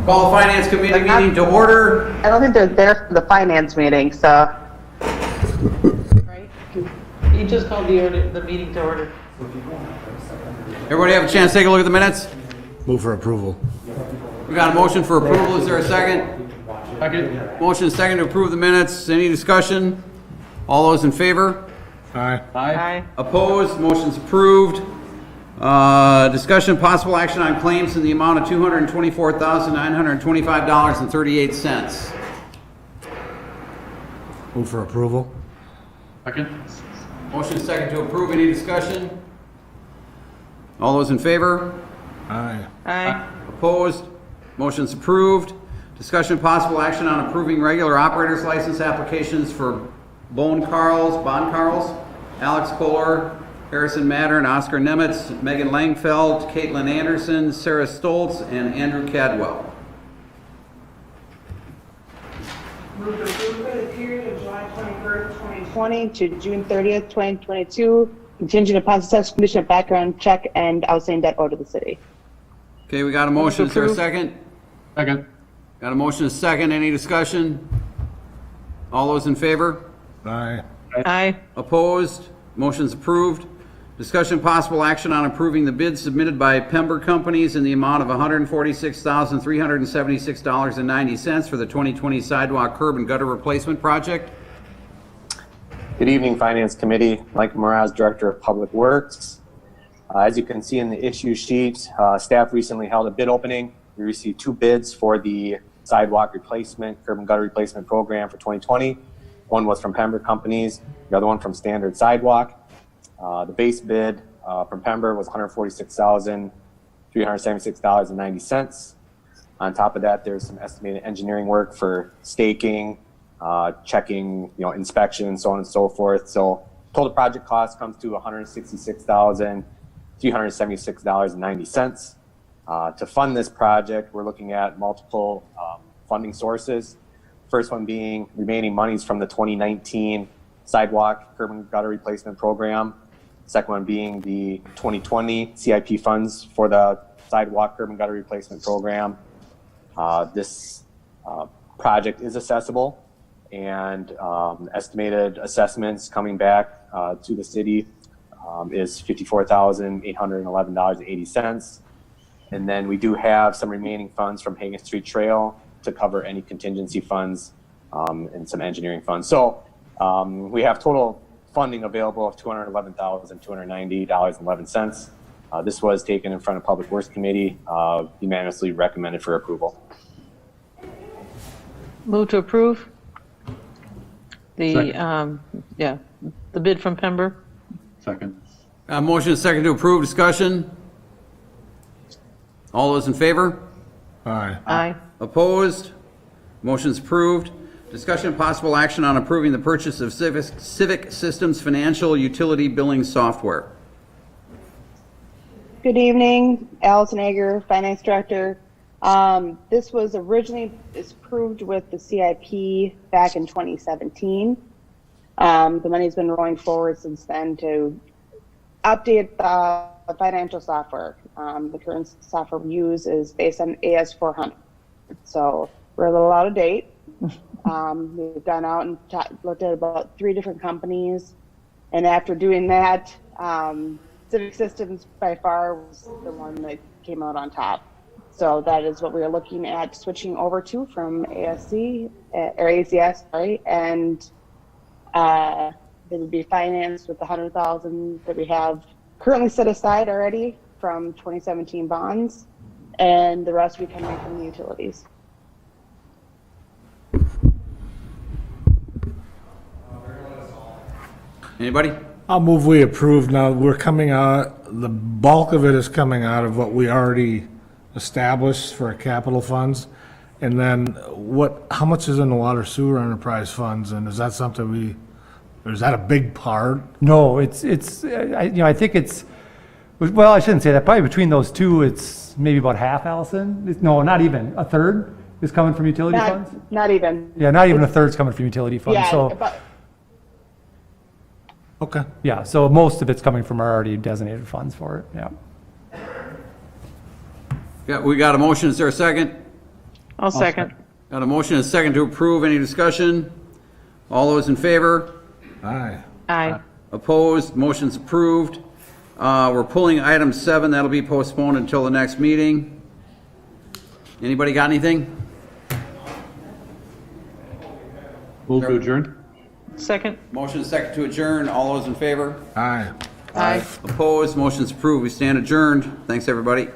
Call the Finance Committee meeting to order. I don't think they're there for the finance meeting, so. Right? You just called the meeting to order. Everybody have a chance to take a look at the minutes? Move for approval. We got a motion for approval. Is there a second? Second. Motion is second to approve the minutes. Any discussion? All those in favor? Aye. Aye. Opposed? Motion's approved. Discussion possible action on claims in the amount of $224,925.38. Move for approval. Second. Motion is second to approve. Any discussion? All those in favor? Aye. Aye. Opposed? Motion's approved. Discussion possible action on approving regular operator's license applications for Bond Carls, Alex Kohler, Harrison Mattern, Oscar Nemitz, Megan Langfeld, Caitlin Anderson, Sarah Stoltz, and Andrew Cadwell. Move to approve for the period of July 21st, 2020 to June 30th, 2022, contingent upon successful completion of background check and outstanding debt owed to the city. Okay, we got a motion. Is there a second? Second. Got a motion, a second. Any discussion? All those in favor? Aye. Aye. Opposed? Motion's approved. Discussion possible action on approving the bids submitted by Pember Companies in the amount of $146,376.90 for the 2020 sidewalk curb and gutter replacement project. Good evening, Finance Committee. Mike Moraz, Director of Public Works. As you can see in the issue sheet, staff recently held a bid opening. We received 2 bids for the sidewalk replacement, curb and gutter replacement program for 2020. One was from Pember Companies, the other one from Standard Sidewalk. The base bid from Pember was $146,376.90. On top of that, there's some estimated engineering work for staking, checking, inspection, so on and so forth. So total project cost comes to $166,376.90. To fund this project, we're looking at multiple funding sources. First one being remaining monies from the 2019 sidewalk curb and gutter replacement program. Second one being the 2020 CIP funds for the sidewalk curb and gutter replacement program. This project is accessible, and estimated assessments coming back to the city is $54,811.80. And then we do have some remaining funds from Hagen Street Trail to cover any contingency funds and some engineering funds. So we have total funding available of $211,290.11. This was taken in front of Public Works Committee, unanimously recommended for approval. Move to approve the, the bid from Pember. Second. Motion is second to approve. Discussion? All those in favor? Aye. Aye. Opposed? Motion's approved. Discussion and possible action on approving the purchase of Civic Systems financial utility billing software. Good evening, Allison Ager, Finance Director. This was originally approved with the CIP back in 2017. The money's been rolling forward since then to update the financial software. The current software we use is based on AS400. So we're a little out of date. We've gone out and looked at about 3 different companies. And after doing that, Civic Systems by far was the one that came out on top. So that is what we are looking at switching over to from ACS, and they would be financed with the $100,000 that we have currently set aside already from 2017 bonds, and the rest will be coming from the utilities. Anybody? I'll move we approve. Now, we're coming out, the bulk of it is coming out of what we already established for capital funds. And then how much is in the water sewer enterprise funds? And is that something or is that a big part? No, I think it's, well, I shouldn't say that. Probably between those two, it's maybe about half, Allison. No, not even. A third is coming from utility funds? Not even. Yeah, not even a third's coming from utility funds. Yeah, So, but Okay. yeah, so most of it's coming from our already designated funds for it, yeah. Yeah, we got a motion. Is there a second? I'll second. Got a motion and a second to approve. Any discussion? All those in favor? Aye. Aye. Opposed? Motion's approved. We're pulling item 7. That'll be postponed until the next meeting. Anybody got anything? Move to adjourn? Second. Motion and second to adjourn. All those in favor? Aye. Aye. Opposed? Motion's approved. We stand adjourned. Thanks, everybody.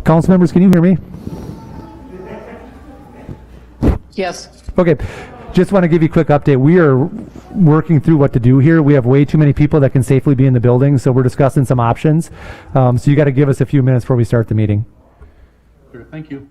Council members, can you hear me? Yes. Okay, just want to give you a quick update. We are working through what to do here. We have way too many people that can safely be in the building, so we're discussing some options. So you got to give us a few minutes before we start the meeting. Sure, thank you.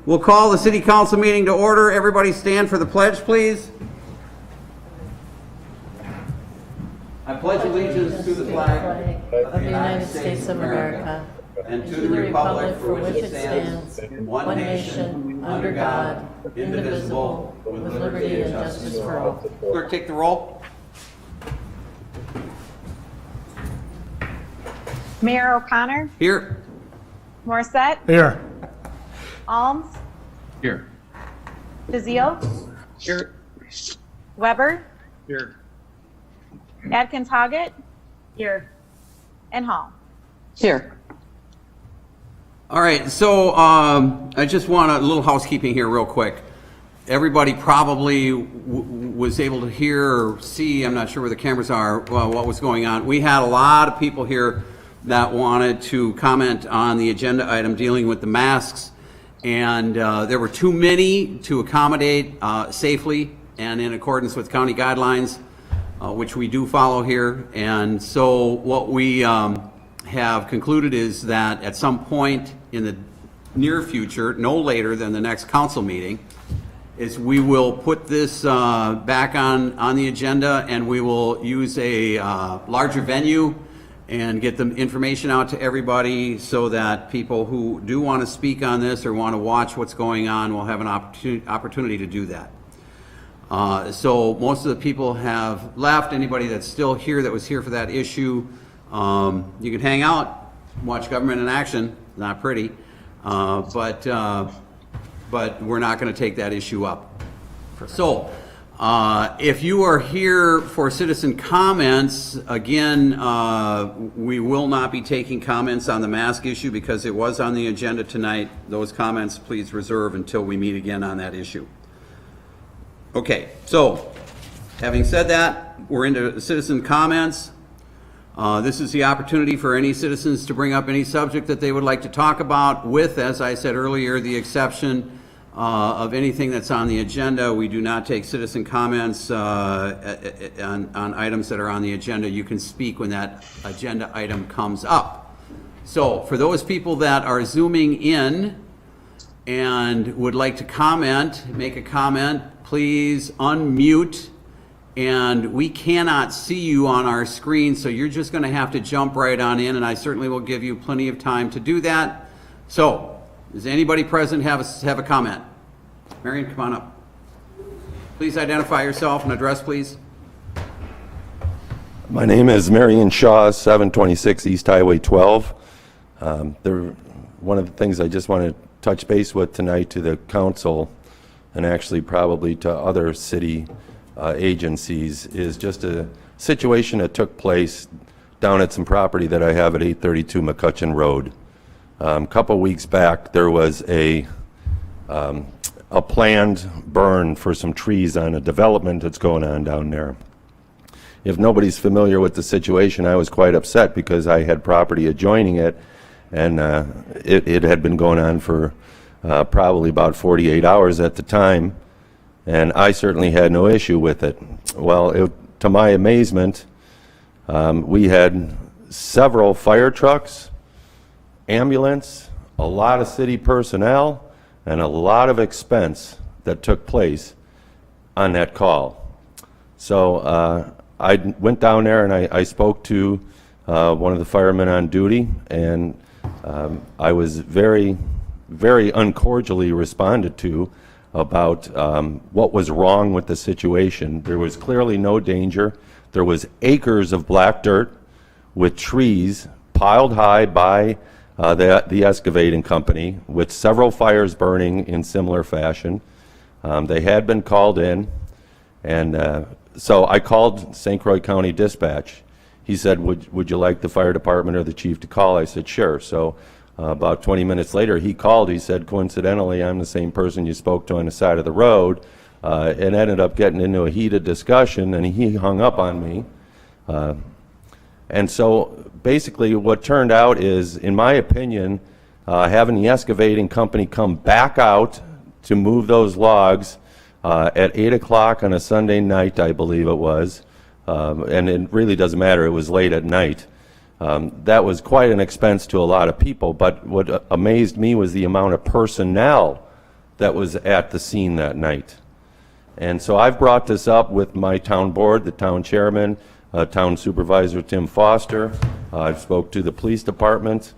We'll call the city council meeting to order. Everybody stand for the pledge, please. I pledge allegiance to the flag of the United States of America and to the republic for which it stands, one nation, under God, indivisible, with liberty and justice for all. Clerk, take the roll. Mayor O'Connor, Here. Morissette, Here. Alms, Here. DeZiel, Here. Weber, Here. Adkins Hoggett. Here. And Hall. Here. All right, so I just want a little housekeeping here real quick. Everybody probably was able to hear or see, I'm not sure where the cameras are, what was going on. We had a lot of people here that wanted to comment on the agenda item dealing with the masks, and there were too many to accommodate safely and in accordance with county guidelines, which we do follow here. And so what we have concluded is that at some point in the near future, no later than the next council meeting, is we will put this back on the agenda, and we will use a larger venue and get the information out to everybody so that people who do want to speak on this or want to watch what's going on will have an opportunity to do that. So most of the people have left. Anybody that's still here that was here for that issue, you can hang out, watch government in action. Not pretty, but we're not going to take that issue up. So if you are here for citizen comments, again, we will not be taking comments on the mask issue because it was on the agenda tonight. Those comments, please reserve until we meet again on that issue. Okay, so having said that, we're into citizen comments. This is the opportunity for any citizens to bring up any subject that they would like to talk about with, as I said earlier, the exception of anything that's on the agenda. We do not take citizen comments on items that are on the agenda. You can speak when that agenda item comes up. So for those people that are zooming in and would like to comment, make a comment, please unmute. And we cannot see you on our screen, so you're just going to have to jump right on in, and I certainly will give you plenty of time to do that. So, does anybody present have a comment? Marion, come on up. Please identify yourself and address, please. My name is Marion Shaw, 726 East Highway 12. One of the things I just want to touch base with tonight to the council, and actually probably to other city agencies, is just a situation that took place down at some property that I have at 832 McCutcheon Road. A couple weeks back, there was a planned burn for some trees on a development that's going on down there. If nobody's familiar with the situation, I was quite upset because I had property adjoining it, and it had been going on for probably about 48 hours at the time. And I certainly had no issue with it. Well, to my amazement, we had several fire trucks, ambulance, a lot of city personnel, and a lot of expense that took place on that call. So I went down there and I spoke to one of the firemen on duty, and I was very, very uncordially responded to about what was wrong with the situation. There was clearly no danger. There was acres of black dirt with trees piled high by the excavating company, with several fires burning in similar fashion. They had been called in, and so I called St. Croix County Dispatch. He said, would you like the fire department or the chief to call? I said, sure. So about 20 minutes later, he called. He said, coincidentally, I'm the same person you spoke to on the side of the road. It ended up getting into a heated discussion, and he hung up on me. And so basically what turned out is, in my opinion, having the excavating company come back out to move those logs at 8 o'clock on a Sunday night, I believe it was, and it really doesn't matter, it was late at night. That was quite an expense to a lot of people, but what amazed me was the amount of personnel that was at the scene that night. And so I've brought this up with my town board, the town chairman, town supervisor Tim Foster. I've spoke to the police department,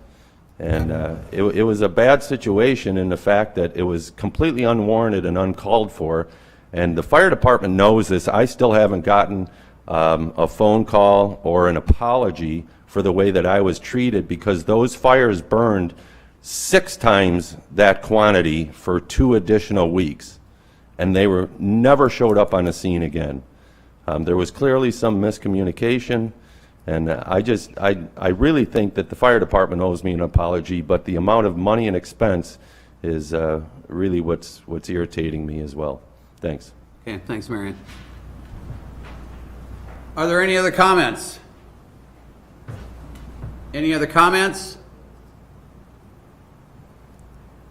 and it was a bad situation in the fact that it was completely unwarranted and uncalled for, and the fire department knows this. I still haven't gotten a phone call or an apology for the way that I was treated, because those fires burned 6 times that quantity for 2 additional weeks, and they were never showed up on the scene again. There was clearly some miscommunication, and I really think that the fire department owes me an apology, but the amount of money and expense is really what's irritating me as well. Thanks. Okay, thanks, Marion. Are there any other comments? Any other comments?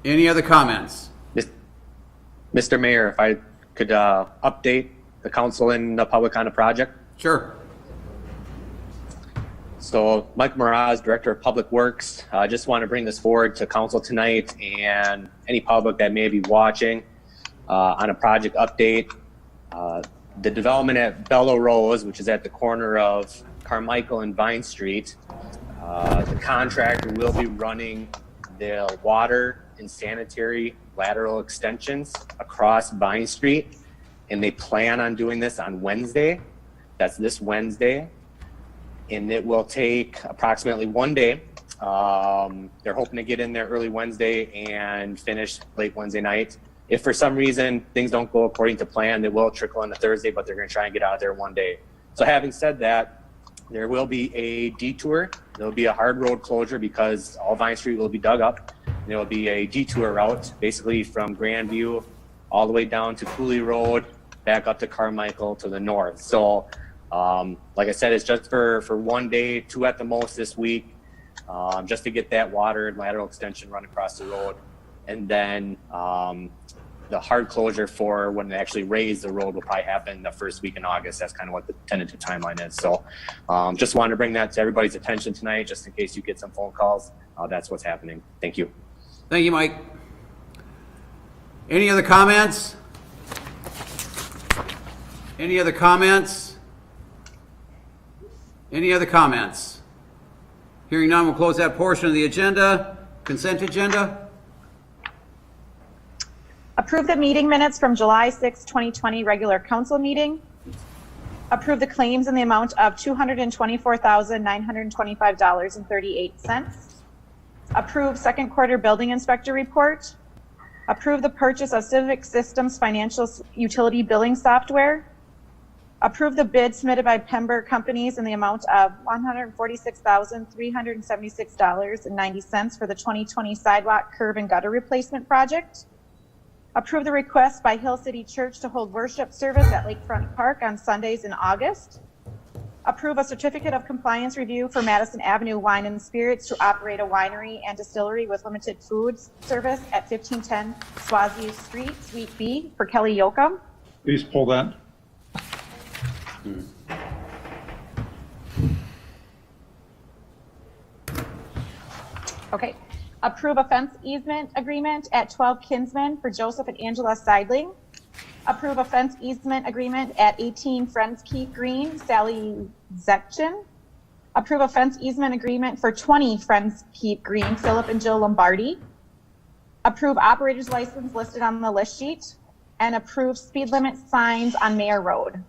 Any other comments? Mr. Mayor, if I could update the council and the public on the project. Sure. So Mike Mraz, Director of Public Works, I just want to bring this forward to council tonight and any public that may be watching on a project update. The development at Bellow Rose, which is at the corner of Carmichael and Vine Street, the contractor will be running the water and sanitary lateral extensions across Vine Street, and they plan on doing this on Wednesday. That's this Wednesday, and it will take approximately 1 day. They're hoping to get in there early Wednesday and finish late Wednesday night. If for some reason things don't go according to plan, they will trickle into Thursday, but they're going to try and get out of there 1 day. So having said that, there will be a detour. There will be a hard road closure because all Vine Street will be dug up. There will be a detour route, basically from Grandview all the way down to Cooley Road, back up to Carmichael to the north. So, like I said, it's just for 1 day, 2 at the most this week, just to get that water and lateral extension run across the road. And then the hard closure for when they actually raise the road will probably happen the first week in August. That's kind of what the tentative timeline is. So just wanted to bring that to everybody's attention tonight, just in case you get some phone calls. That's what's happening. Thank you. Thank you, Mike. Any other comments? Any other comments? Any other comments? Hearing none, we'll close that portion of the agenda. Consent agenda? Approve the meeting minutes from July 6, 2020 regular council meeting. Approve the claims in the amount of $224,925.38. Approve second quarter building inspector report. Approve the purchase of Civic Systems financial utility billing software. Approve the bid submitted by Pember Companies in the amount of $146,376.90 for the 2020 sidewalk curb and gutter replacement project. Approve the request by Hill City Church to hold worship service at Lakefront Park on Sundays in August. Approve a certificate of compliance review for Madison Avenue Wine and Spirits to operate a winery and distillery with limited foods service at 1510 Swaziu Street, Suite B, for Kelly Yoakum. Please pull that. Okay. Approve a fence easement agreement at 12 Kinsman for Joseph and Angela Seidling. Approve a fence easement agreement at 18 Friends Keep Green, Sally Zetchin. Approve a fence easement agreement for 20 Friends Keep Green, Philip and Jill Lombardi. Approve operator's license listed on the list sheet. And approve speed limit signs on Mayor Road.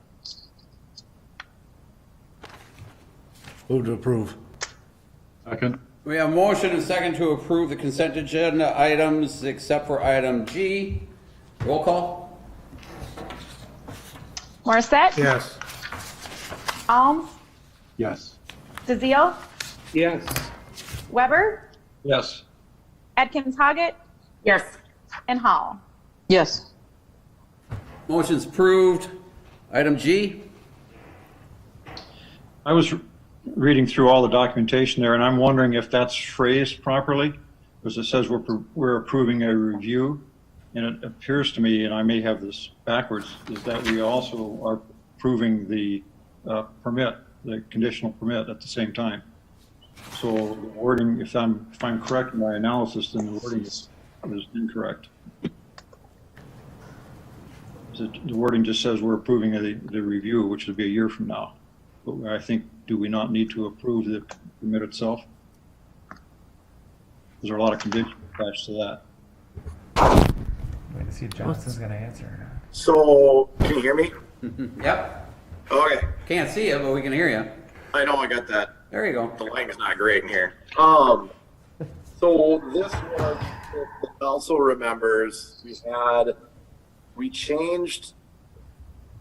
Move to approve. Second. We have a motion and second to approve the consent agenda items except for item G. Roll call? Morissette? Yes. Alms? Yes. DeZiel? Yes. Weber? Yes. Atkins Hoggett? Yes. And Hall. Yes. Motion's approved. Item G? I was reading through all the documentation there, and I'm wondering if that's phrased properly, because it says we're approving a review, and it appears to me, and I may have this backwards, is that we also are approving the permit, the conditional permit at the same time. So the wording, if I'm correct in my analysis, then the wording is incorrect. The wording just says we're approving the review, which would be a year from now. But I think, do we not need to approve the permit itself? Is there a lot of conditions attached to that? Wait to see if Johnson's going to answer or not. So, can you hear me? Yep. Okay. Can't see you, but we can hear you. I know I got that. There you go. The lighting's not great in here. So this was, if the council remembers, we changed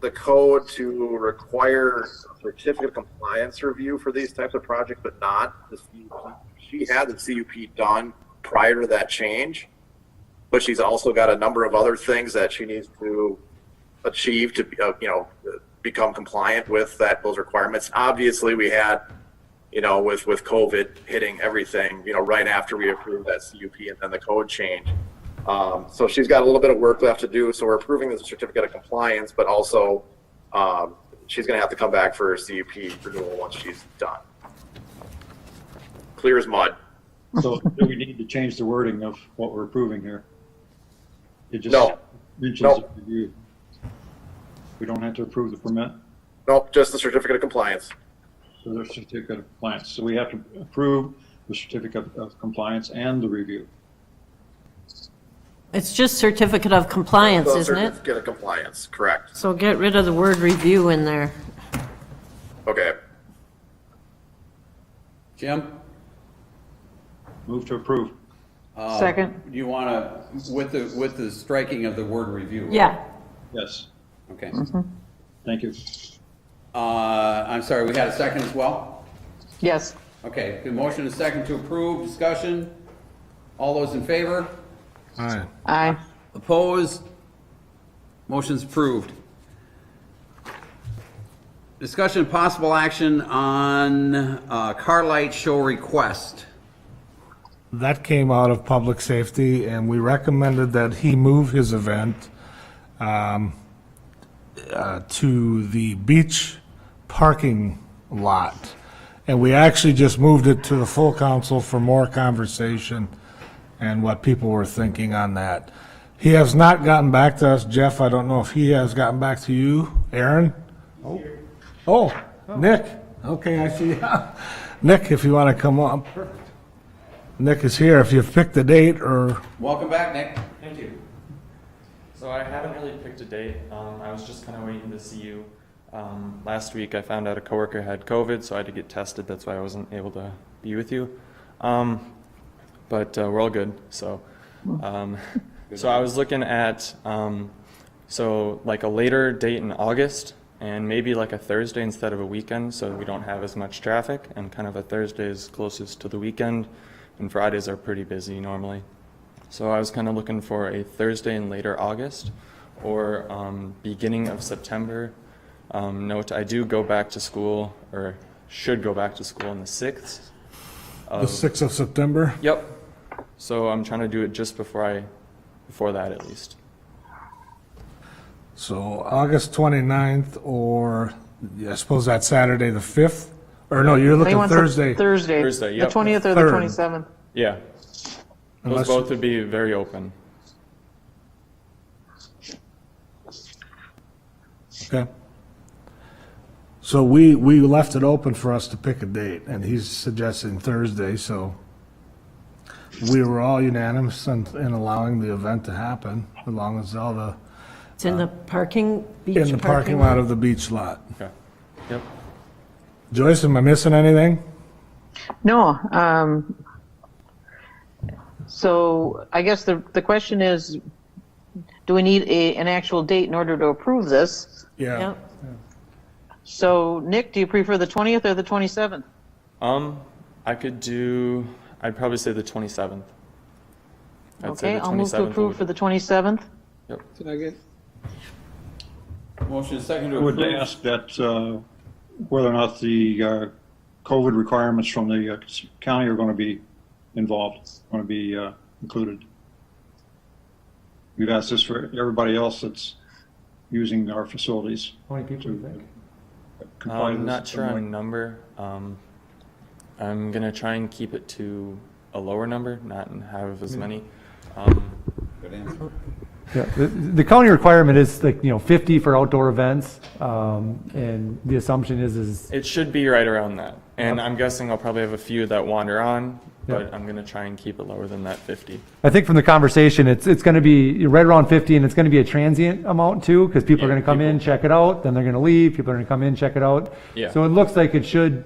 the code to require a certificate of compliance review for these types of projects, but not the CUP. She had the CUP done prior to that change, but she's also got a number of other things that she needs to achieve to, become compliant with those requirements. Obviously, we had, with COVID hitting everything, right after we approved that CUP and then the code change. So she's got a little bit of work left to do. So we're approving the certificate of compliance, but also she's going to have to come back for her CUP renewal once she's done. Clear as mud. So do we need to change the wording of what we're approving here? It just No. mentions No. the review. We don't have to approve the permit, Nope, just the certificate of compliance. so there's certificate of compliance. So we have to approve the certificate of compliance and the review. It's just certificate of compliance, The isn't it? certificate of compliance, correct. So get rid of the word review in there. Okay. Jim? Move to approve. Second. Do you want to, with the striking of the word review? Yeah. Yes, Okay. thank you. I'm sorry, we had a second as well? Yes. Okay, the motion is second to approve, discussion. All those in favor? All right. Aye. Opposed? Motion's approved. Discussion and possible action on car light show request. That came out of public safety, and we recommended that he move his event to the beach parking lot. And we actually just moved it to the full council for more conversation and what people were thinking on that. He has not gotten back to us. Jeff, I don't know if he has gotten back to you. Aaron? Oh, Nick. Okay, I see. Nick, if you want to come up. Nick is here. If you've picked a date or, Welcome back, Nick. Thank you. So I haven't really picked a date. I was just kind of waiting to see you. Last week I found out a coworker had COVID, so I had to get tested. That's why I wasn't able to be with you. But we're all good. So, so I was looking at so like a later date in August, and maybe like a Thursday instead of a weekend, so we don't have as much traffic. And kind of a Thursday is closest to the weekend, and Fridays are pretty busy normally. So I was kind of looking for a Thursday in later August or beginning of September. Note, I do go back to school, or should go back to school on the 6th. the 6th of September? Yep. So I'm trying to do it just before that at least. So August 29th, or I suppose that's Saturday the 5th? Or no, you're He looking wants Thursday. Thursday. Thursday, The yep. 20th or the Third. 27th. Yeah. Those Unless- both would be very open. Okay. So we left it open for us to pick a date, and he's suggesting Thursday, so we were all unanimous in allowing the event to happen, as long as all the, It's in the beach in the parking lot of the beach lot. Okay. Yep. Joyce, am I missing anything? No. So I guess the question is, do we need an actual date in order to approve this? Yeah. Yep. So Nick, do you prefer the 20th or the 27th? I'd probably say the 27th. I'd say Okay, the I'll move to 27th approve would- for the 27th. Yep. Motion is second to I would approve. ask that whether or not the COVID requirements from the county are going to be involved, going to be included. We've asked this for everybody else that's using our facilities. How many people do you think? Comply to I'm this. not sure on number. I'm gonna try and keep it to a lower number, not have as many. Good answer. Yeah, the county requirement is like, 50 for outdoor events, and the assumption is It should be right around that. And I'm guessing I'll probably have a few that wander on, but Yep. I'm gonna try and keep it lower than that 50. I think from the conversation, it's going to be right around 50, and it's going to be a transient amount too, because people are Yeah, going to come in, check it out, then they're going to leave, people are going to come in, check it out. Yeah. So it looks like it should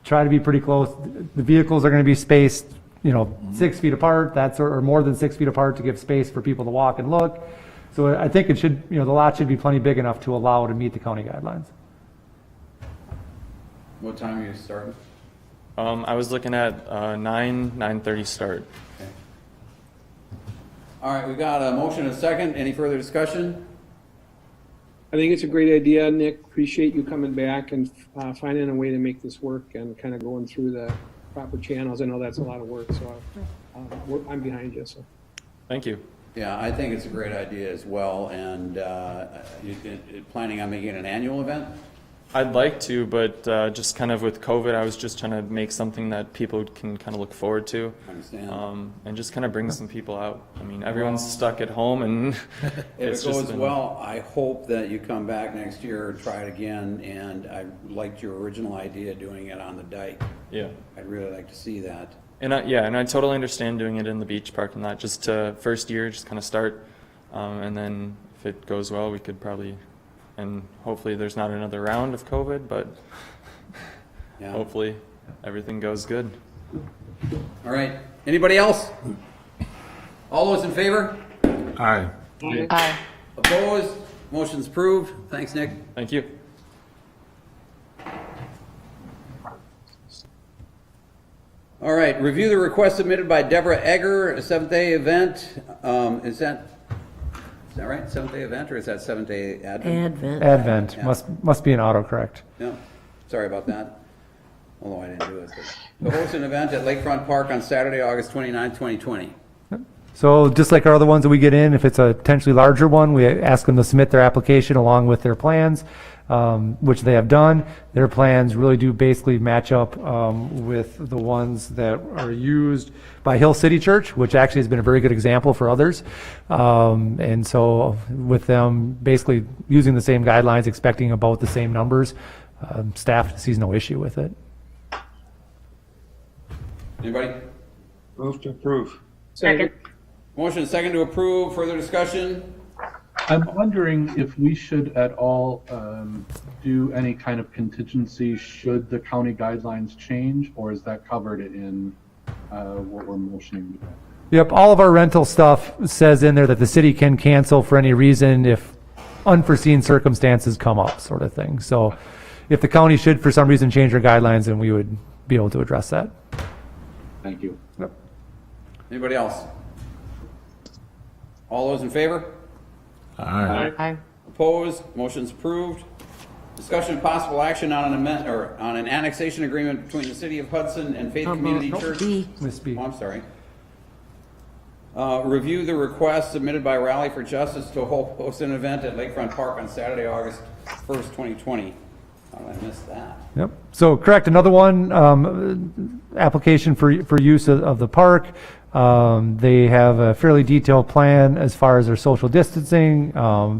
try to be pretty close. The vehicles are going to be spaced, 6 feet apart, or more than 6 feet apart to give space for people to walk and look. So I think it should, the lot should be plenty big enough to allow to meet the county guidelines. What time are you starting? I was looking at 9:30 start. Okay. All right, we got a motion and a second. Any further discussion? I think it's a great idea, Nick. Appreciate you coming back and finding a way to make this work and kind of going through the proper channels. I know that's a lot of work, so I'm behind you. So, Thank you. Yeah, I think it's a great idea as well. And planning on making it an annual event? I'd like to, but just kind of with COVID, I was just trying to make something that people can kind of look forward to. I understand. And just kind of bring some people out. I mean, everyone's stuck at home, and If it's it goes just been, well, I hope that you come back next year, try it again, and I liked your original idea of doing it on the dike. Yeah. I'd really like to see that. And I totally understand doing it in the beach parking lot. Just to first year, just kind of start, and then if it goes well, we could probably. And hopefully there's not another round of COVID, but Yeah. hopefully everything goes good. All right. Anybody else? All those in favor? Aye. Aye. Opposed? Motion's approved. Thanks, Nick. Thank you. All right. Review the request submitted by Deborah Egger, a Seventh-day event. Is that right? Seventh-day event, or is that Seventh-day Advent? Advent, Yeah. must be an autocorrect. No, sorry about that. Although I didn't do it. To host an event at Lakefront Park on Saturday, August 29th, 2020. So just like our other ones that we get in, if it's a potentially larger one, we ask them to submit their application along with their plans, which they have done. Their plans really do basically match up with the ones that are used by Hill City Church, which actually has been a very good example for others. And so with them basically using the same guidelines, expecting about the same numbers, staff sees no issue with it. Anybody? Move to approve. Second. Motion and second to approve. Further discussion? I'm wondering if we should at all do any kind of contingency should the county guidelines change, or is that covered in what we're motioning? Yep, all of our rental stuff says in there that the city can cancel for any reason if unforeseen circumstances come up, sort of thing. So if the county should for some reason change their guidelines, then we would be able to address that. Thank you. Yep. Anybody else? All those in favor? Aye. Aye. Opposed? Motion's approved. Discussion and possible action on an annexation agreement between the City of Hudson and Faith Community Church. Miss B. Oh, I'm sorry. Review the request submitted by Rally for Justice to host an event at Lakefront Park on Saturday, August 1st, 2020. How did I miss that? Yep. So correct, another one, application for use of the park. They have a fairly detailed plan as far as their social distancing,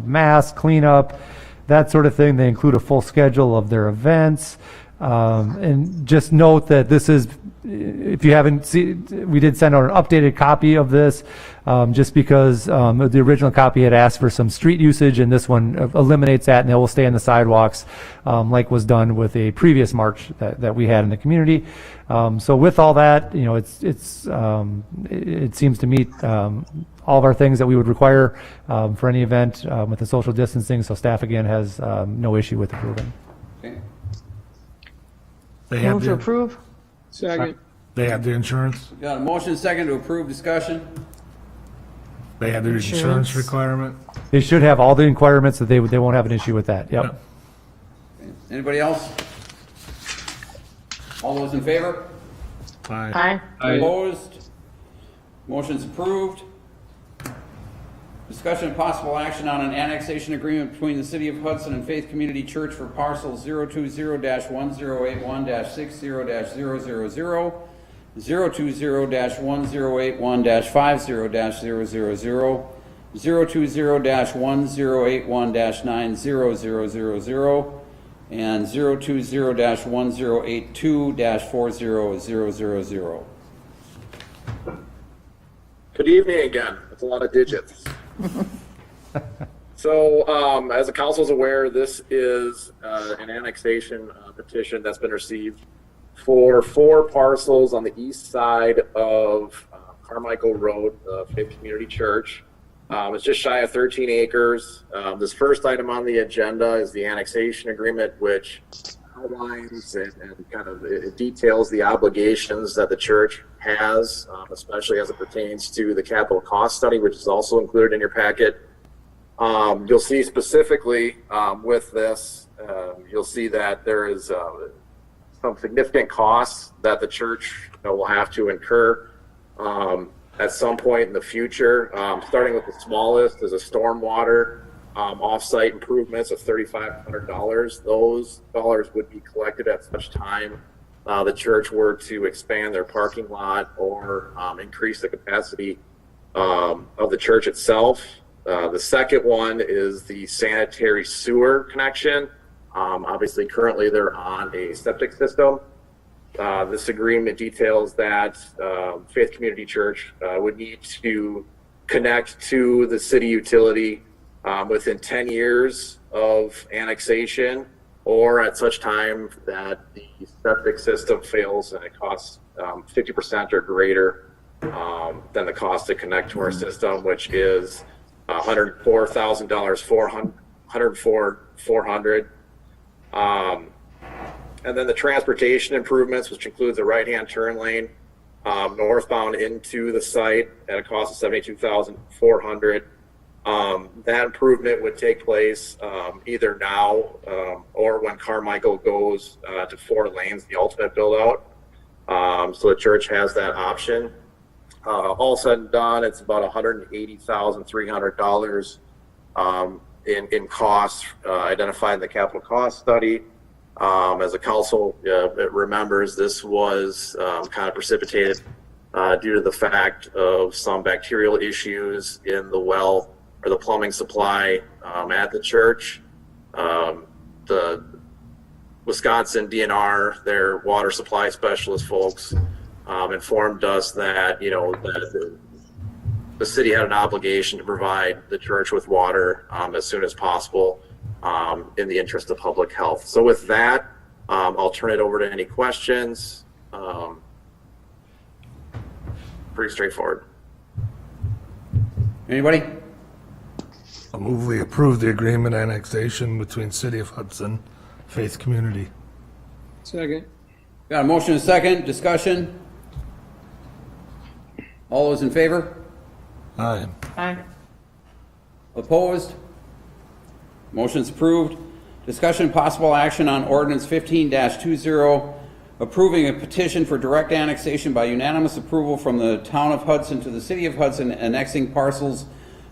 mask, cleanup, that sort of thing. They include a full schedule of their events. And just note that this is, if you haven't seen, we did send out an updated copy of this, just because the original copy had asked for some street usage, and this one eliminates that, and they will stay on the sidewalks, like was done with a previous march that we had in the community. So with all that, it seems to meet all of our things that we would require for any event with the social distancing. So staff again has no issue with approving. Okay. They have Move to the, approve. second. they have the insurance? Got a motion and second to approve. Discussion? They have their insurance requirement? They should have all the requirements that they won't have an issue with that. Yep. Okay. Anybody else? All those in favor? Aye. Aye. Opposed? Motion's approved. Discussion and possible action on an annexation agreement between the City of Hudson and Faith Community Church for parcel 020-1081-60-0000, 020-1081-50-0000, 020-1081-9000, and 020-1082-4000. Good evening again. That's a lot of digits. So, as the council is aware, this is an annexation petition that's been received for 4 parcels on the east side of Carmichael Road, Faith Community Church. It's just shy of 13 acres. This first item on the agenda is the annexation agreement, which outlines and kind of it details the obligations that the church has, especially as it pertains to the capital cost study, which is also included in your packet. You'll see specifically with this, you'll see that there is some significant costs that the church will have to incur at some point in the future. Starting with the smallest is a stormwater off-site improvements of $3,500. Those dollars would be collected at such time the church were to expand their parking lot or increase the capacity of the church itself. The second one is the sanitary sewer connection. Obviously, currently they're on a septic system. This agreement details that Faith Community Church would need to connect to the city utility within 10 years of annexation, or at such time that the septic system fails and it costs 50% or greater than the cost to connect to our system, which is $104,000, $104,400. And then the transportation improvements, which includes a right-hand turn lane northbound into the site at a cost of $72,400. That improvement would take place either now or when Carmichael goes to 4 lanes, the ultimate build out. So the church has that option. All said and done, it's about $180,300 in costs identified in the capital cost study. As the council remembers, this was kind of precipitated due to the fact of some bacterial issues in the well or the plumbing supply at the church. The Wisconsin DNR, their water supply specialist folks, informed us that the city had an obligation to provide the church with water as soon as possible in the interest of public health. So with that, I'll turn it over to any questions. Pretty straightforward. Anybody? I'll move we approve the agreement annexation between City of Hudson, Faith Community. Second. Got a motion and a second. Discussion? All those in favor? Aye. Aye. Opposed? Motion's approved. Discussion and possible action on ordinance 15-20, approving a petition for direct annexation by unanimous approval from the town of Hudson to the city of Hudson, annexing parcels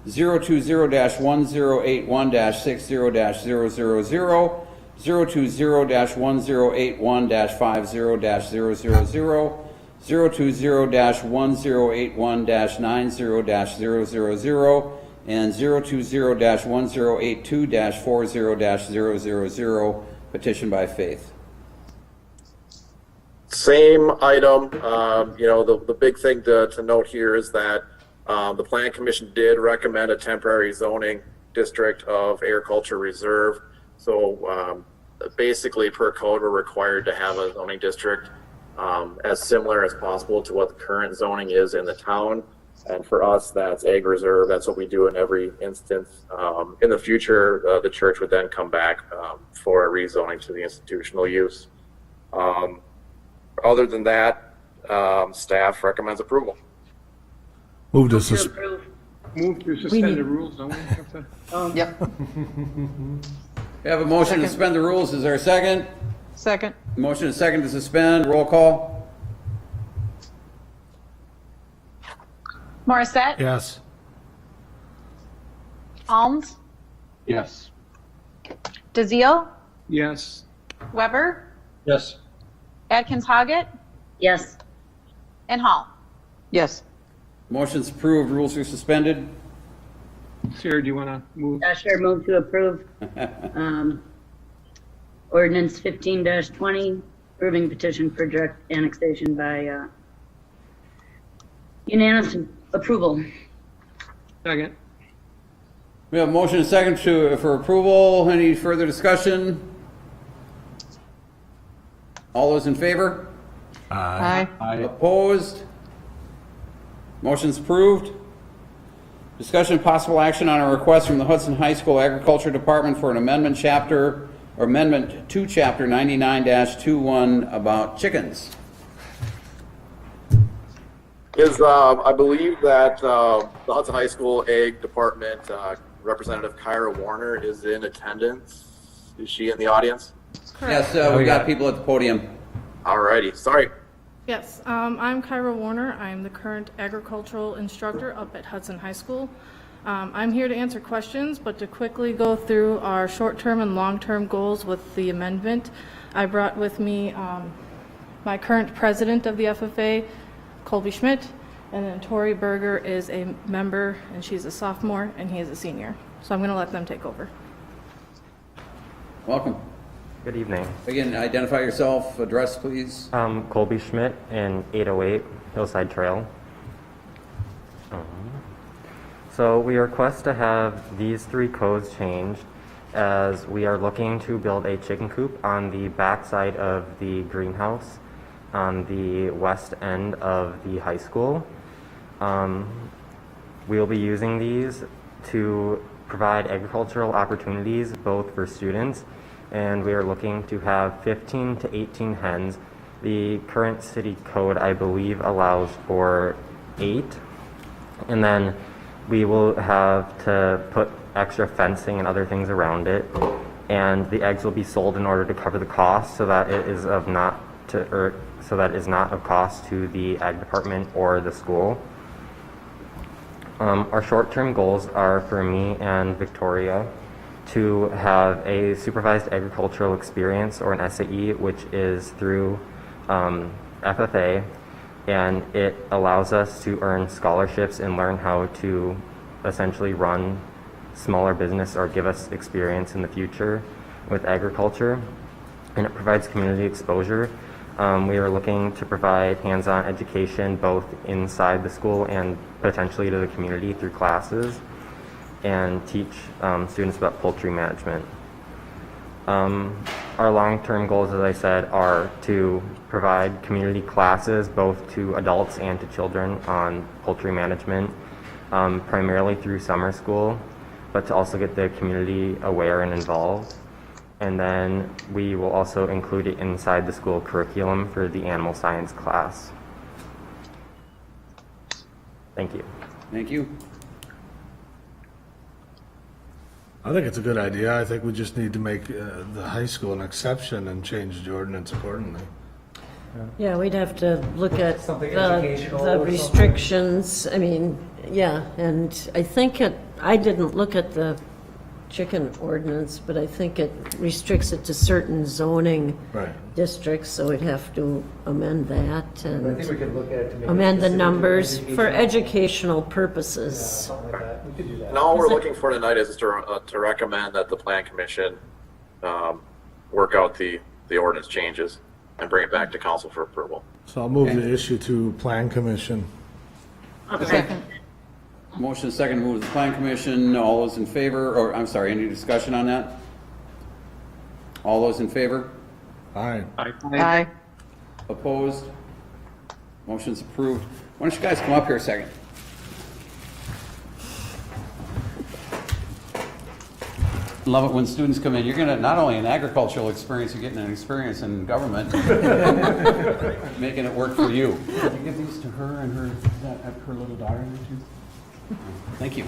020-1081-60-000, 020-1081-50-000, 020-1081-90-000, and 020-1082-40-000, petition by Faith. Same item. The big thing to note here is that the Plan Commission did recommend a temporary zoning district of agriculture reserve. So basically, per code, we're required to have a zoning district as similar as possible to what the current zoning is in the town. And for us, that's ag reserve. That's what we do in every instance. In the future, the church would then come back for a rezoning to the institutional use. Other than that, staff recommends approval. Move to Move to suspend the rules, don't we? Yep. We have a motion to suspend the rules. Is there a second? Second. Motion and a second to suspend. Roll call. Morissette? Yes. Alms? Yes. DeZiel? Yes. Weber? Yes. Atkins Hoggett? Yes. And Hall. Yes. Motion's approved. Rules are suspended. Sarah, do you want to move? Sure, move to approve. Ordinance 15-20, approving petition for direct annexation by unanimous approval. Second. We have a motion and a second for approval. Any further discussion? All those in favor? Aye. Opposed? Motion's approved. Discussion possible action on a request from the Hudson High School Agriculture Department for an amendment to chapter 99-21 about chickens. I believe that the Hudson High School Ag Department Representative Kyra Warner is in attendance. Is she in the audience? Yes, we got people at the podium. Alrighty, sorry. Yes, I'm Kyra Warner. I'm the current agricultural instructor up at Hudson High School. I'm here to answer questions, but to quickly go through our short-term and long-term goals with the amendment, I brought with me my current president of the FFA, Colby Schmidt, and then Tori Berger is a member, and she's a sophomore, and he is a senior. So I'm going to let them take over. Welcome. Good evening. Again, identify yourself, address, please. Colby Schmidt in 808 Hillside Trail. So we request to have these 3 codes changed as we are looking to build a chicken coop on the back side of the greenhouse on the west end of the high school. We'll be using these to provide agricultural opportunities both for students, and we are looking to have 15 to 18 hens. The current city code, I believe, allows for 8, and then we will have to put extra fencing and other things around it, and the eggs will be sold in order to cover the cost so that it is not of cost to the ag department or the school. Our short-term goals are for me and Victoria to have a supervised agricultural experience, or an SAE, which is through FFA, and it allows us to earn scholarships and learn how to essentially run smaller business or give us experience in the future with agriculture, and it provides community exposure. We are looking to provide hands-on education both inside the school and potentially to the community through classes, and teach students about poultry management. Our long-term goals, as I said, are to provide community classes both to adults and to children on poultry management, primarily through summer school, but to also get the community aware and involved. And then we will also include it inside the school curriculum for the animal science class. Thank you. Thank you. I think it's a good idea. I think we just need to make the high school an exception and change the ordinance accordingly. Yeah, we'd have to look at Something educational the or restrictions. I mean, yeah, and I think I didn't look at the chicken ordinance, but I think it restricts it to certain zoning districts, so we'd have to amend that and I think we could look at it to make it amend the specific to numbers for educational. educational purposes. Something like that. We could do that. And all we're looking for tonight is to recommend that the Plan Commission work out the ordinance changes and bring it back to council for approval. So I'll move the issue to Plan Commission. Second. Motion second to move to the Plan Commission. All those in favor, or I'm sorry, any discussion on that? All those in favor? Aye. Aye. Opposed? Motion's approved. Why don't you guys come up here a second? Love it when students come in. You're going to, not only an agricultural experience, you're getting an experience in government, making it work for you. Can you give these to her and her little daughter? Thank you.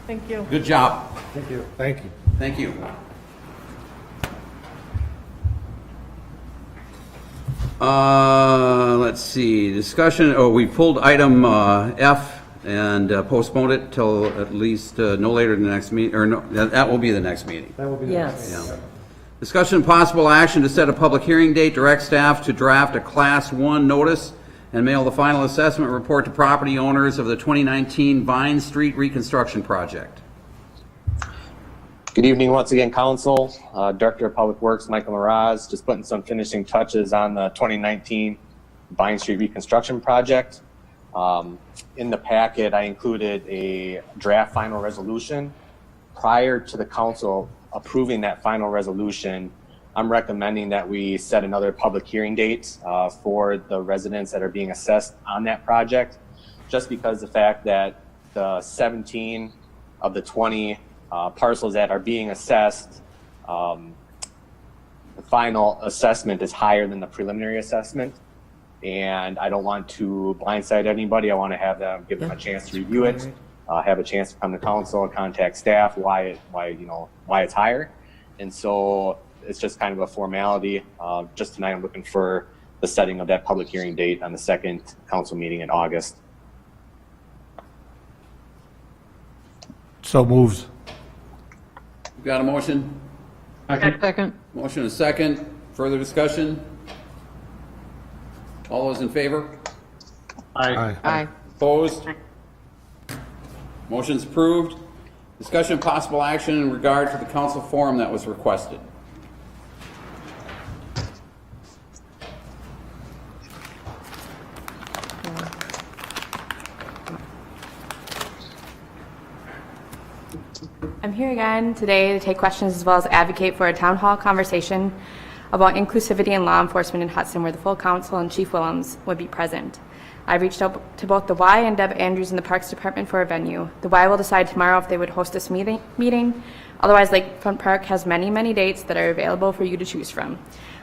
Thank you. Good job. Thank you. Thank you. Thank you. Let's see, discussion, we pulled item F and postponed it till at least no later than the next meeting, or no, that will be the next meeting. That will be the Yes. next meeting. Discussion and possible action to set a public hearing date, direct staff to draft a Class 1 notice and mail the final assessment report to property owners of the 2019 Vine Street reconstruction project. Good evening once again, Council. Director of Public Works, Michael Mraz, just putting some finishing touches on the 2019 Vine Street reconstruction project. In the packet, I included a draft final resolution. Prior to the council approving that final resolution, I'm recommending that we set another public hearing date for the residents that are being assessed on that project, just because the fact that the 17 of the 20 parcels that are being assessed, the final assessment is higher than the preliminary assessment. And I don't want to blindside anybody. I want to have them, give them a chance to review it, have a chance to come to council, contact staff, why it's higher. And so it's just kind of a formality. Just tonight, I'm looking for the setting of that public hearing date on the second council meeting in August. So moves. You got a motion? Second. Motion is second. Further discussion? All those in favor? Aye. Aye. Opposed? Motion's approved. Discussion of possible action in regard to the council forum that was requested. I'm here again today to take questions as well as advocate for a town hall conversation about inclusivity in law enforcement in Hudson, where the full council and Chief Willems would be present. I've reached out to both the Y and Deb Andrews in the Parks Department for a venue. The Y will decide tomorrow if they would host this meeting. Otherwise, Lakefront Park has many dates that are available for you to choose from.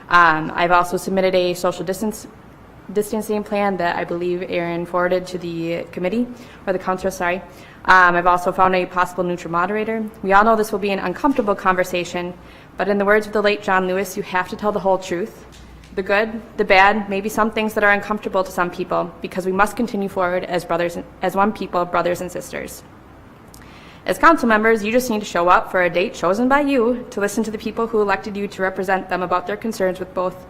I've also submitted a social distancing plan that I believe Aaron forwarded to the committee, or the council, sorry. I've also found a possible neutral moderator. We all know this will be an uncomfortable conversation, but in the words of the late John Lewis, you have to tell the whole truth. The good, the bad, maybe some things that are uncomfortable to some people, because we must continue forward as one people, brothers and sisters. As council members, you just need to show up for a date chosen by you to listen to the people who elected you to represent them about their concerns with both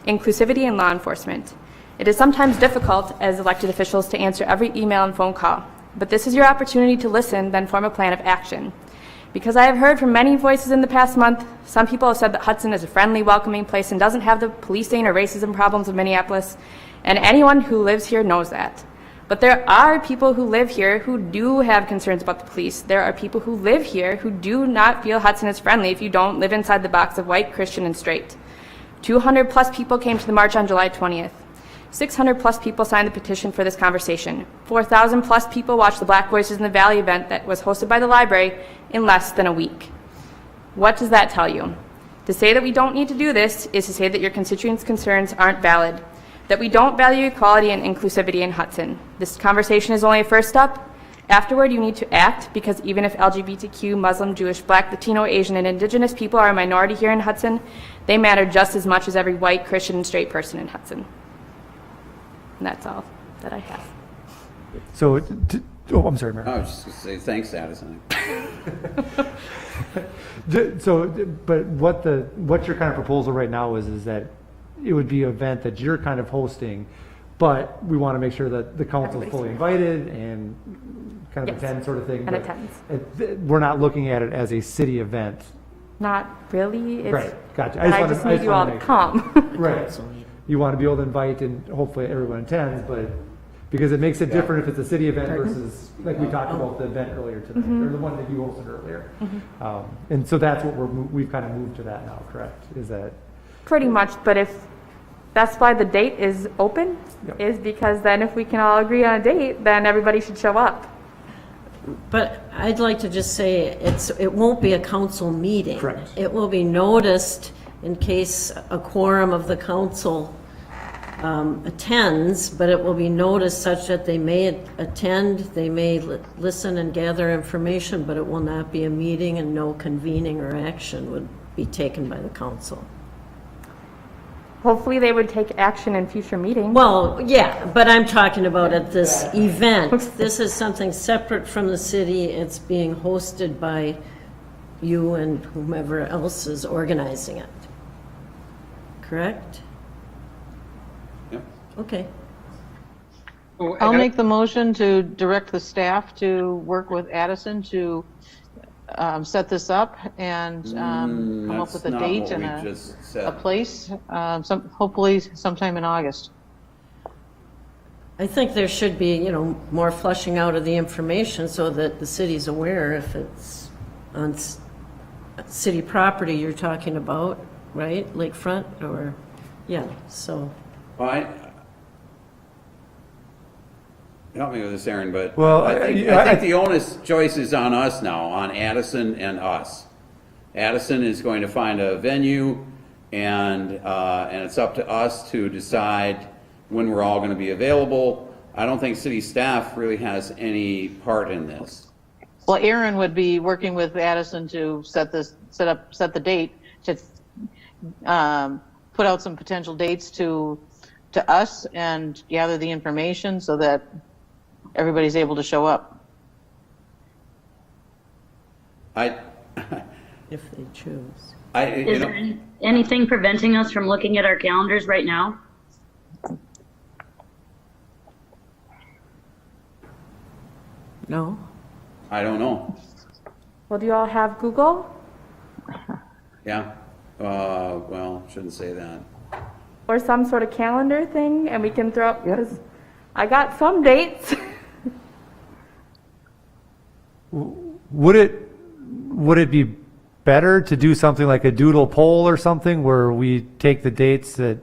inclusivity and law enforcement. It is sometimes difficult as elected officials to answer every email and phone call, but this is your opportunity to listen, then form a plan of action. Because I have heard from many voices in the past month, some people have said that Hudson is a friendly, welcoming place and doesn't have the policing or racism problems of Minneapolis, and anyone who lives here knows that. But there are people who live here who do have concerns about the police. There are people who live here who do not feel Hudson is friendly if you don't live inside the box of white, Christian, and straight. 200 plus people came to the march on July 20th. 600 plus people signed the petition for this conversation. 4,000 plus people watched the Black Voices in the Valley event that was hosted by the library in less than a week. What does that tell you? To say that we don't need to do this is to say that your constituents' concerns aren't valid, that we don't value equality and inclusivity in Hudson. This conversation is only a first step. Afterward, you need to act, because even if LGBTQ, Muslim, Jewish, Black, Latino, Asian, and Indigenous people are a minority here in Hudson, they matter just as much as every white, Christian, and straight person in Hudson. And that's all that I have. So, I'm sorry, Mayor. I was just going to say thanks, Addison. So, but what your kind of proposal right now is that it would be an event that you're kind of hosting, but we want to make sure that the council is fully invited and kind of attend sort of thing. And attends. We're not looking at it as a city event. Not really. It's, right, gotcha. I just need you all to come. Right. You want to be able to invite and hopefully everyone attends, but because it makes it different if it's a city event versus, like we talked about the event earlier tonight, or the one that you hosted earlier. And so that's what we've kind of moved to that now, correct? Is that? Pretty much, but if that's why the date is open, is because then if we can all agree on a date, then everybody should show up. But I'd like to just say it won't be a council meeting. Correct. It will be noticed in case a quorum of the council attends, but it will be noticed such that they may attend, they may listen and gather information, but it will not be a meeting, and no convening or action would be taken by the council. Hopefully they would take action in future meetings. Well, yeah, but I'm talking about at this event. This is something separate from the city. It's being hosted by you and whomever else is organizing it. Correct? Yep. Okay. I'll make the motion to direct the staff to work with Addison to set this up and come up with a date and a place, hopefully sometime in August. I think there should be, more fleshing out of the information so that the city's aware if it's on city property you're talking about. right? Lakefront or, yeah, so. Well, help me with this, Aaron, but Well, I think the onus choice is on us now, on Addison and us. Addison is going to find a venue, and it's up to us to decide when we're all going to be available. I don't think city staff really has any part in this. Well, Aaron would be working with Addison to set the date, to put out some potential dates to us and gather the information so that everybody's able to show up. If they choose. Is there anything preventing us from looking at our calendars right now? No. I don't know. Well, do you all have Google? Yeah. Well, shouldn't say that. Or some sort of calendar thing, and we can throw up, because I got some dates. Would it be better to do something like a doodle poll or something where we take the dates that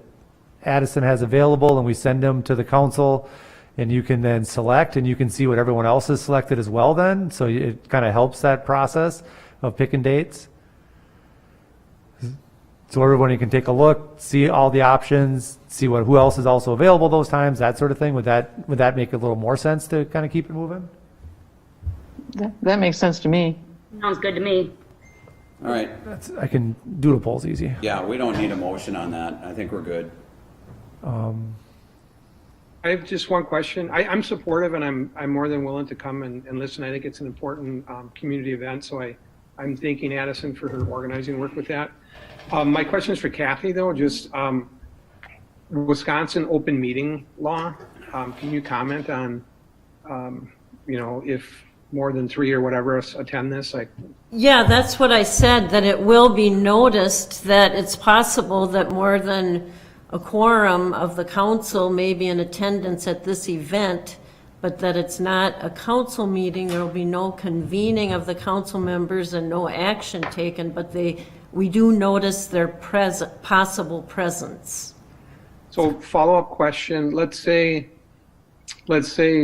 Addison has available and we send them to the council, and you can then select and you can see what everyone else has selected as well then? So it kind of helps that process of picking dates. So everybody can take a look, see all the options, see who else is also available those times, that sort of thing. Would that make a little more sense to kind of keep it moving? That makes sense to me. Sounds good to me. All right. I can doodle polls easy. Yeah, we don't need a motion on that. I think we're good. I have just one question. I'm supportive, and I'm more than willing to come and listen. I think it's an important community event, so I'm thanking Addison for her organizing work with that. My question is for Kathy, though. Just Wisconsin open meeting law. Can you comment on, if more than 3 or whatever us attend this? Yeah, that's what I said, that it will be noticed that it's possible that more than a quorum of the council may be in attendance at this event, but that it's not a council meeting. There will be no convening of the council members and no action taken, but we do notice their possible presence. So follow-up question, let's say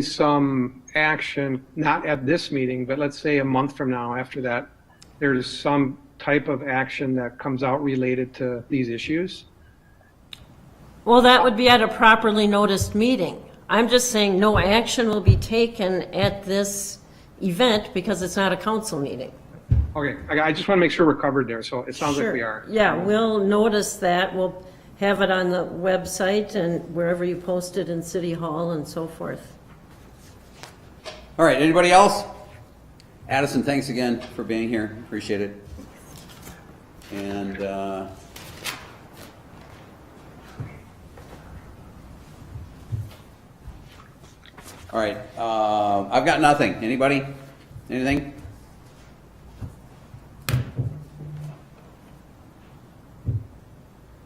some action, not at this meeting, but let's say a month from now after that, there's some type of action that comes out related to these issues? Well, that would be at a properly noticed meeting. I'm just saying no action will be taken at this event because it's not a council meeting. Okay, I just want to make sure we're covered there, so it sounds like we Sure. are. Yeah, we'll notice that. We'll have it on the website and wherever you post it in City Hall and so forth. All right, anybody else? Addison, thanks again for being here. Appreciate it. And all right, I've got nothing. Anybody? Anything?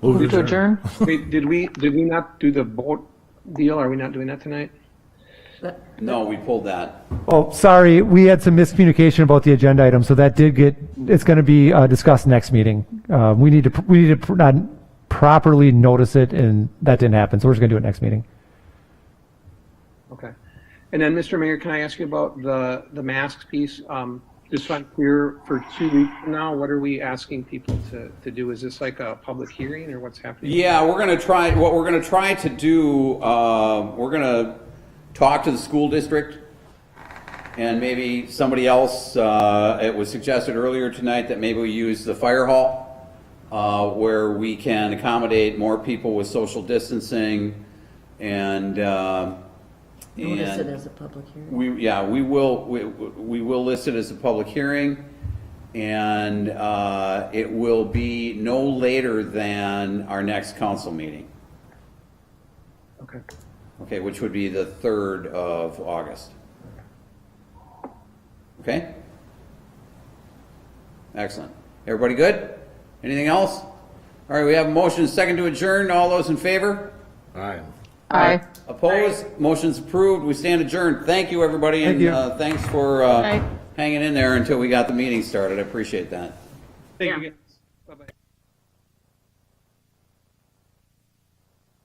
Move to adjourn? Wait, did we not do the boat deal? Are we not doing that tonight? No, we pulled that. Oh, sorry, we had some miscommunication about the agenda item, so that it's going to be discussed next meeting. We need to not properly notice it, and that didn't happen, so we're just going to do it next meeting. Okay. And then, Mr. Mayor, can I ask you about the masks piece? Just so I'm clear, for 2 weeks from now, what are we asking people to do? Is this like a public hearing, or what's happening? Yeah, what we're going to try to do, we're going to talk to the school district and maybe somebody else. It was suggested earlier tonight that maybe we use the fire hall where we can accommodate more people with social distancing and Notice it as a public hearing. we will list it as a public hearing, and it will be no later than our next council meeting. Okay. Okay, which would be the 3rd of August. Okay? Excellent. Everybody good? Anything else? All right, we have a motion and second to adjourn. All those in favor? Aye. Aye. Opposed? Motion's approved. We stand adjourned. Thank you, everybody, Thank you. and thanks for hanging in there until we got the meeting started. I appreciate that. Thank you.